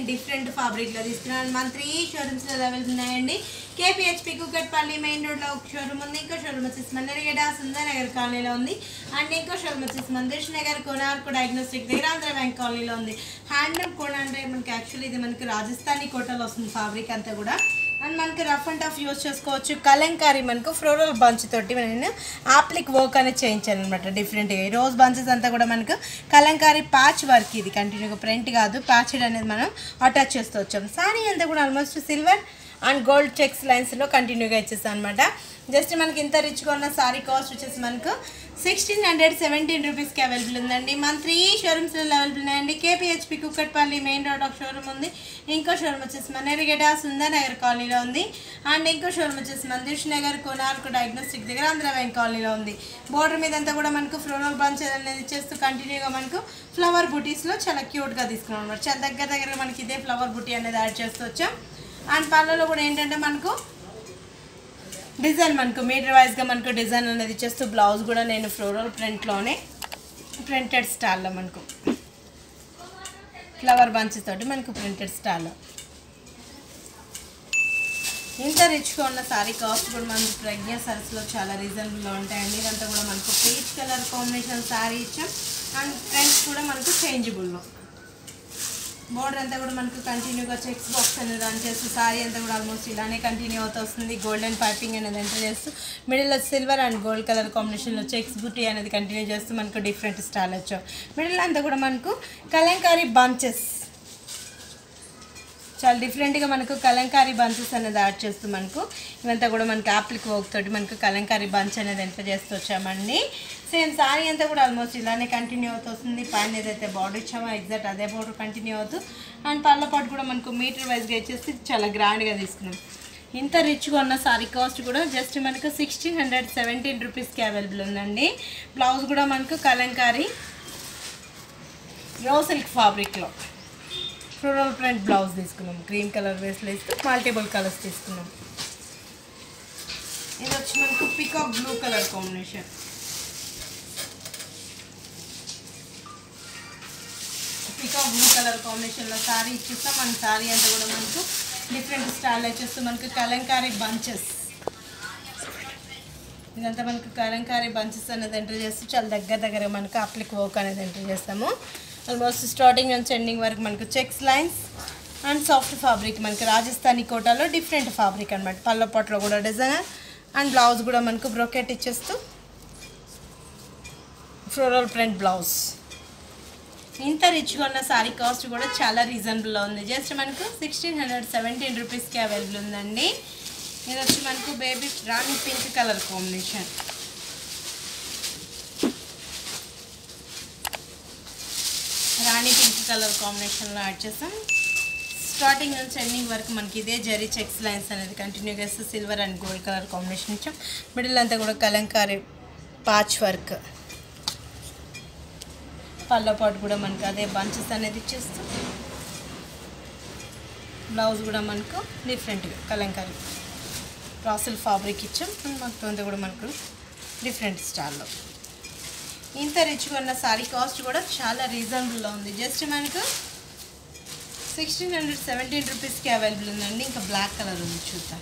Different ఫ్యాబ్రిక్లో తీసుకున్నాను. మన 3 షోరూమ్స్లో అవైలబుల్ ఉన్నాయండి. కేపీహెచ్పి కుకట్పల్లి మెయిన్ రోడ్లో ఒక షోరూమ్ ఉంది. ఇంకో షోరూమ్ వచ్చేసి మన్నెరగడ సుందరనగర్ కాలనీలో ఉంది. అండ్ ఇంకో షోరూమ్ వచ్చేసి మందిష్ నగర్ కోనార్కు డయాగ్నోస్టిక్ దగ్గర ఆంధ్ర బ్యాంక్ కాలనీలో ఉంది. హ్యాండ్లూమ్ కూడా అంటే మనకి యాక్చువల్లీ ఇది మనకి రాజస్థానీ కోటలో వస్తుంది ఫ్యాబ్రిక్ అంతా కూడా. అండ్ మనకి రఫ్ అండ్ టఫ్ యూజ్ చేసుకోవచ్చు. కలంకారీ మనకు ఫ్లోరల్ బంచ్ తోటి నేను ఆప్లిక్ వర్క్ అనేది చేయించాను అనమాట డిఫరెంట్గా. ఈ రోజ్ బంచెస్ అంతా కూడా మనకు కలంకారీ ప్యాచ్ వర్క్, ఇది కంటిన్యూగా ప్రింట్ కాదు, ప్యాచ్డ్ అనేది మనం అటాచ్ చేస్తూ వచ్చాం. సారీ అంతా కూడా almost silver and gold checks లైన్స్లో కంటిన్యూగా ఇచ్చేస్తాం అనమాట. జస్ట్ మనకి ఇంత రిచ్గా ఉన్న సారీ కాస్ట్ వచ్చేసి మనకు 1617 రూపీస్కి అవైలబుల్ ఉందండి. మన 3 షోరూమ్స్లో అవైలబుల్ ఉన్నాయండి. కేపీహెచ్పి కుకట్పల్లి మెయిన్ రోడ్ ఒక షోరూమ్ ఉంది. ఇంకో షోరూమ్ వచ్చేసి మన్నెరగడ సుందరనగర్ కాలనీలో ఉంది. అండ్ ఇంకో షోరూమ్ వచ్చేసి మందిష్ నగర్ కోనార్కు డయాగ్నోస్టిక్ దగ్గర ఆంధ్ర బ్యాంక్ కాలనీలో ఉంది. బోర్డర్ మీద అంతా కూడా మనకు ఫ్లోరల్ బంచ్ అనేది చేస్తూ కంటిన్యూగా మనకు ఫ్లవర్ బుటీస్లో చాలా క్యూట్గా తీసుకున్నాం అనమాట. చాలా దగ్గరగా మనకి ఇదే ఫ్లవర్ బుటీ అనేది యాడ్ చేస్తూ వచ్చాం. అండ్ పళ్ళలో కూడా ఏంటంటే మనకు డిజైన్ మనకు మీటర్ వైజ్గా మనకు డిజైన్ అనేది ఇచ్చేస్తూ బ్లౌజ్ కూడా నేను ఫ్లోరల్ ప్రింట్లోనే ప్రింటెడ్ స్టైల్లో మనకు ఫ్లవర్ బంచ్ తోటి మనకు ప్రింటెడ్ స్టైల్లో ఇంత రిచ్గా ఉన్న సారీ కాస్ట్ కూడా మనకు ప్రజ్ఞ సారీస్లో చాలా రీజనబుల్గా ఉంటాయండి. ఇదంతా కూడా మనకు పీచ్ కలర్ కాంబినేషన్ సారీ ఇచ్చాం. అండ్ ప్రింట్స్ కూడా మనకు చేంజబుల్లో. బోర్డర్ అంతా కూడా మనకు కంటిన్యూగా చెక్స్ బాక్స్ అనేది రన్ చేస్తూ సారీ అంతా కూడా ఆల్మోస్ట్ ఇలానే కంటిన్యూ అవుతూ వస్తుంది. గోల్డెన్ పైపింగ్ అనేది ఎంటర్ చేస్తూ మిడిల్లో సిల్వర్ అండ్ గోల్డ్ కలర్ కాంబినేషన్లో చెక్స్ బుటీ అనేది కంటిన్యూ చేస్తూ మనకు డిఫరెంట్ స్టైల్ వచ్చాం. మిడిల్ అంతా కూడా మనకు కలంకారీ బంచెస్, చాలా డిఫరెంట్గా మనకు కలంకారీ బంచెస్ అనేది యాడ్ చేస్తూ మనకు ఇవంతా కూడా మనకు ఆప్లిక్ వర్క్ తోటి మనకు కలంకారీ బంచ్ అనేది ఎంటర్ చేస్తూ వచ్చామండి. సేమ్ సారీ అంతా కూడా ఆల్మోస్ట్ ఇలానే కంటిన్యూ అవుతూ వస్తుంది. పైన ఏదైతే బార్డర్ ఇచ్చామో ఎగ్జాక్ట్ అదే బార్డర్ కంటిన్యూ అవుతూ అండ్ పళ్ళ పాటు కూడా మనకు మీటర్ వైజ్గా ఇచ్చేసి చాలా గ్రాండ్గా తీసుకున్నాం. ఇంత రిచ్గా ఉన్న సారీ కాస్ట్ కూడా జస్ట్ మనకు 1617 రూపీస్కి అవైలబుల్ ఉందండి. బ్లౌజ్ కూడా మనకు కలంకారీ రో సిల్క్ ఫ్యాబ్రిక్లో ఫ్లోరల్ ప్రింట్ బ్లౌజ్ తీసుకున్నాం. గ్రీన్ కలర్ వేస్లో ఇస్తూ మల్టిపుల్ కలర్స్ తీసుకున్నాం. ఇది వచ్చి మనకు peacock blue colour combination. Peacock blue colour కాంబినేషన్లో సారీ ఇచ్చేస్తాం. మన సారీ అంతా కూడా మనకు డిఫరెంట్ స్టైల్ వచ్చేస్తూ మనకు కలంకారీ బంచెస్, ఇదంతా మనకు కలంకారీ బంచెస్ అనేది ఎంటర్ చేస్తూ చాలా దగ్గర మనకు అప్లిక్ వర్క్ అనేది ఎంటర్ చేస్తాము. ఆల్మోస్ట్ స్టార్టింగ్ నుంచి ఎండింగ్ వరకు మనకు checks lines and soft fabric మనకి రాజస్థానీ కోటాలో డిఫరెంట్ ఫ్యాబ్రిక్ అనమాట. పళ్ళ పాటలో కూడా డిజైనర్ అండ్ బ్లౌజ్ కూడా మనకు బ్రోకెట్ ఇచ్చేస్తూ ఫ్లోరల్ ప్రింట్ బ్లౌజ్. ఇంత రిచ్గా ఉన్న సారీ కాస్ట్ కూడా చాలా రీజనబుల్లో ఉంది. జస్ట్ మనకు 1617 రూపీస్కి అవైలబుల్ ఉందండి. ఇది వచ్చి మనకు బేబీ రాణి పింక్ కలర్ కాంబినేషన్. రాణి పింక్ కలర్ కాంబినేషన్లో యాడ్ చేస్తాం. స్టార్టింగ్ నుంచి ఎండింగ్ వరకు మనకి ఇదే జరీ చెక్స్ లైన్స్ అనేది కంటిన్యూ చేస్తూ silver and gold colour combination ఇచ్చాం. మిడిల్ అంతా కూడా కలంకారీ పాచ్ వర్క్. పళ్ళ పాటు కూడా మనకు అదే బంచెస్ అనేది ఇచ్చేస్తాం. బ్లౌజ్ కూడా మనకు డిఫరెంట్గా కలంకారీ రాసిల్ ఫ్యాబ్రిక్ ఇచ్చాం. మొత్తం అంతా కూడా మనకు డిఫరెంట్ స్టైల్లో. ఇంత రిచ్గా ఉన్న సారీ కాస్ట్ కూడా చాలా రీజనబుల్లో ఉంది. జస్ట్ మనకు 1617 రూపీస్కి అవైలబుల్ ఉందండి. ఇంకా బ్లాక్ కలర్ ఉంది చూద్దాం.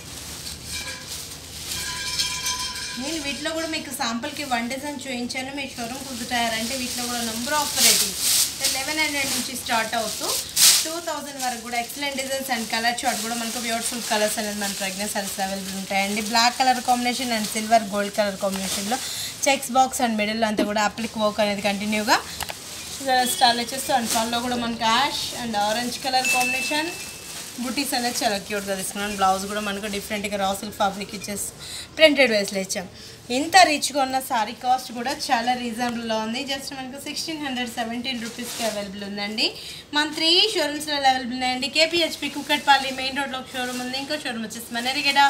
నేను వీటిలో కూడా మీకు శాంపుల్కి 1 డిజైన్ చూపించాను. మీ షోరూమ్ కుదుటారంటే వీటిలో కూడా నెంబర్ ఆఫ్ వెరైటీస్ 1100 నుంచి స్టార్ట్ అవుతూ 2000 వరకు కూడా excellent designs and colour chart కూడా మనకు బ్యూటిఫుల్ కలర్స్ అనేది మన ప్రజ్ఞ సారీస్ అవైలబుల్ ఉంటాయండి. Black colour combination and silver gold colour కాంబినేషన్లో చెక్స్ బాక్స్ అండ్ మిడిల్ అంతా కూడా అప్లిక్ వర్క్ అనేది కంటిన్యూగా స్టాల్ వచ్చేస్తూ అండ్ పళ్ళలో కూడా మనకు ash and orange colour combination బుటీస్ అనేది చాలా క్యూట్గా తీసుకున్నాను. బ్లౌజ్ కూడా మనకు డిఫరెంట్గా రా సిల్క్ ఫ్యాబ్రిక్ ఇచ్చేసి ప్రింటెడ్ వేస్లో ఇచ్చాం. ఇంత రిచ్గా ఉన్న సారీ కాస్ట్ కూడా చాలా రీజనబుల్లో ఉంది. జస్ట్ మనకు 1617 రూపీస్కి అవైలబుల్ ఉందండి. మన 3 షోరూమ్స్లో అవైలబుల్ ఉన్నాయండి. కేపీహెచ్పి కుకట్పల్లి మెయిన్ రోడ్లో ఒక షోరూమ్ ఉంది. ఇంకో షోరూమ్ వచ్చేసి మన్నెరగడ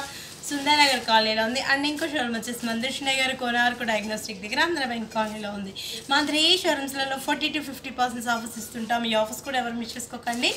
సుందరనగర్ కాలనీలో ఉంది. అండ్ ఇంకో షోరూమ్ వచ్చేసి మందిష్ నగర్ కోనార్కు డయాగ్నోస్టిక్ దగ్గర ఆంధ్ర బ్యాంక్ కాలనీలో ఉంది. మన 3 షోరూమ్స్లలో 40 to 50% ఆఫర్స్ ఇస్తుంటాం. ఈ ఆఫర్స్ కూడా ఎవరు మిస్ చేసుకోకండి.